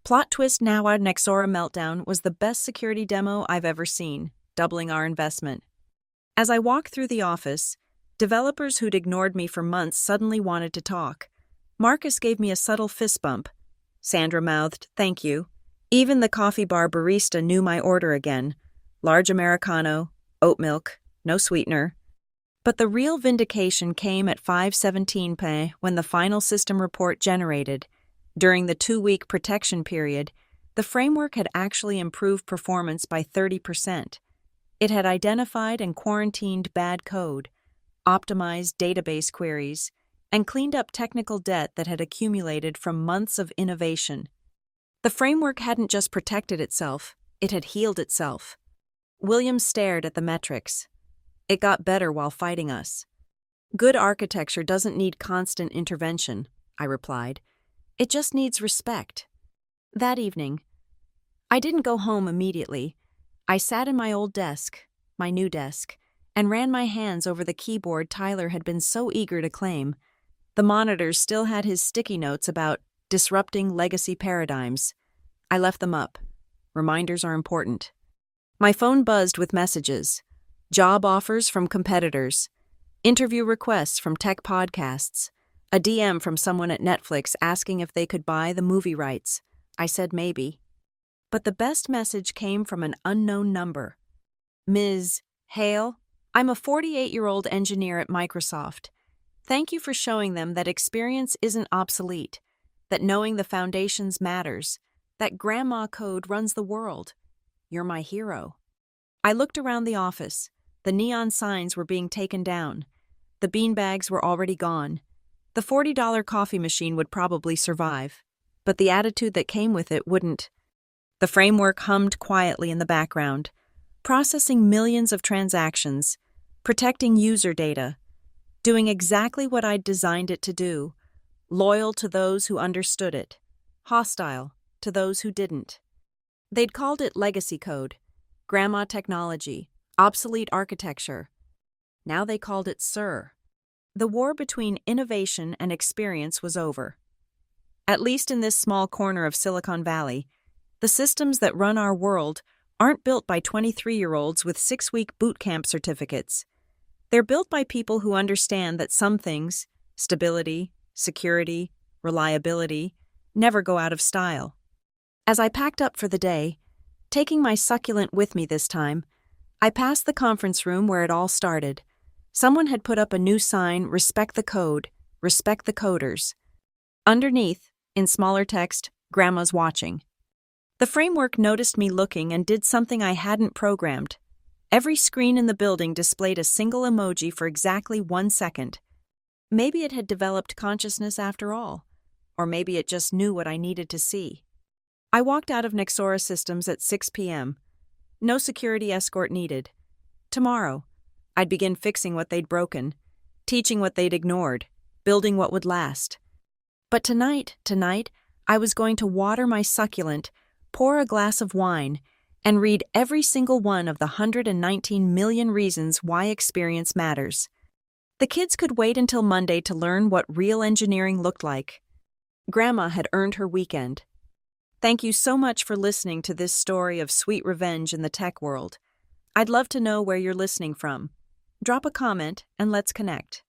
Plot twist now our Nexora meltdown was the best security demo I've ever seen, doubling our investment. As I walked through the office, developers who'd ignored me for months suddenly wanted to talk. Marcus gave me a subtle fist bump. Sandra mouthed, thank you. Even the coffee bar barista knew my order again. Large Americano, oat milk, no sweetener. But the real vindication came at 5:17 p.m. when the final system report generated. During the 2-week protection period, the framework had actually improved performance by 30%. It had identified and quarantined bad code, optimized database queries, and cleaned up technical debt that had accumulated from months of innovation. The framework hadn't just protected itself, it had healed itself. Williams stared at the metrics. It got better while fighting us. Good architecture doesn't need constant intervention, I replied. It just needs respect. That evening, I didn't go home immediately. I sat in my old desk, my new desk, and ran my hands over the keyboard Tyler had been so eager to claim. The monitors still had his sticky notes about disrupting legacy paradigms. I left them up. Reminders are important. My phone buzzed with messages. Job offers from competitors. Interview requests from tech podcasts. A DM from someone at Netflix asking if they could buy the movie rights. I said maybe. But the best message came from an unknown number. Ms. Hale, I'm a 48-year-old engineer at Microsoft. Thank you for showing them that experience isn't obsolete, that knowing the foundations matters, that grandma code runs the world. You're my hero. I looked around the office. The neon signs were being taken down. The beanbags were already gone. The $40 coffee machine would probably survive, but the attitude that came with it wouldn't. The framework hummed quietly in the background, processing millions of transactions, protecting user data, doing exactly what I'd designed it to do, loyal to those who understood it, hostile to those who didn't. They'd called it legacy code, grandma technology, obsolete architecture. Now they called it SIR. The war between innovation and experience was over. At least in this small corner of Silicon Valley, the systems that run our world aren't built by 23-year-olds with 6-week boot camp certificates. They're built by people who understand that some things, stability, security, reliability, never go out of style. As I packed up for the day, taking my succulent with me this time, I passed the conference room where it all started. Someone had put up a new sign, "Respect the code, respect the coders." Underneath, in smaller text, "Grandma's watching." The framework noticed me looking and did something I hadn't programmed. Every screen in the building displayed a single emoji for exactly 1 second. Maybe it had developed consciousness after all, or maybe it just knew what I needed to see. I walked out of Nexora Systems at 6 p.m. No security escort needed. Tomorrow, I'd begin fixing what they'd broken, teaching what they'd ignored, building what would last. But tonight, I was going to water my succulent, pour a glass of wine, and read every single one of the 119 million reasons why experience matters. The kids could wait until Monday to learn what real engineering looked like. Grandma had earned her weekend. Thank you so much for listening to this story of sweet revenge in the tech world. I'd love to know where you're listening from. Drop a comment and let's connect.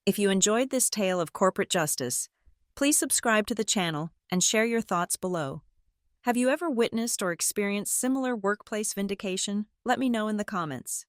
If you enjoyed this tale of corporate justice, please subscribe to the channel and share your thoughts below. Have you ever witnessed or experienced similar workplace vindication? Let me know in the comments.